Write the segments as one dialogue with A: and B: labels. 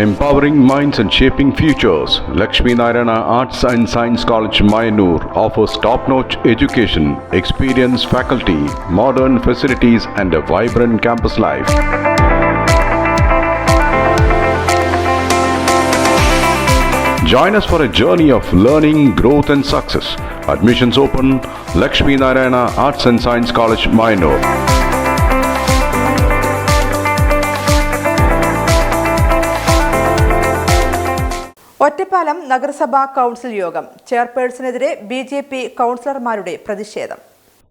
A: Empowering minds and shaping futures, Lakshmi Narayana Arts and Science College, Mayanur offers top-notch education, experienced faculty, modern facilities and a vibrant campus life. Join us for a journey of learning, growth and success. Admissions open, Lakshmi Narayana Arts and Science College, Mayanur.
B: Ottapalam നഗരസഭാ council യോഗം ചെയർപേഴ്സണെതിരെ BJP കൗൺസിലർമാരുടെ പ്രതിഷേധം.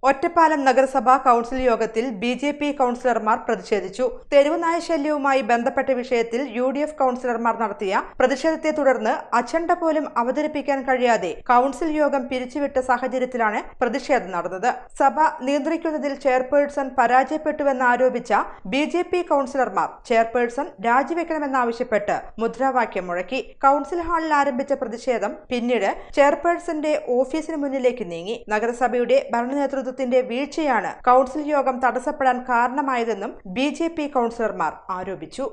B: ഒറ്റപ്പാലം നഗരസഭാ council യോഗത്തിൽ BJP കൗൺസിലർമാർ പ്രതിഷേധിച്ചു. തെരുവുനായ ശല്യവുമായി ബന്ധപ്പെട്ട വിഷയത്തിൽ യുഡിഎഫ് കൗൺസിലർമാർ നടത്തിയ പ്രതിഷേധത്തെ തുടർന്ന് അജണ്ട പോലും അവതരിപ്പിക്കാൻ കഴിയാതെ കൗൺസിൽ യോഗം പിരിച്ചുവിട്ട സാഹചര്യത്തിലാണ് പ്രതിഷേധം നടന്നത്. സഭ നിയന്ത്രിക്കുന്നതിൽ ചെയർപേഴ്സൺ പരാജയപ്പെട്ടുവെന്നാരോപിച്ച ബിജെപി കൗൺസിലർമാർ ചെയർപേഴ്സൺ രാജിവെക്കണമെന്നാവശ്യപ്പെട്ട് മുദ്രാവാക്യം മുഴക്കി. കൗൺസിൽ ഹാളിൽ ആരംഭിച്ച പ്രതിഷേധം പിന്നീട് ചെയർപേഴ്സന്റെ ഓഫീസിന് മുന്നിലേക്ക് നീങ്ങി. നഗരസഭയുടെ ഭരണനേതൃത്വത്തിന്റെ വീഴ്ചയാണ് കൗൺസിൽ യോഗം തടസ്സപ്പെടാൻ കാരണമായതെന്നും ബിജെപി കൗൺസിലർമാർ ആരോപിച്ചു.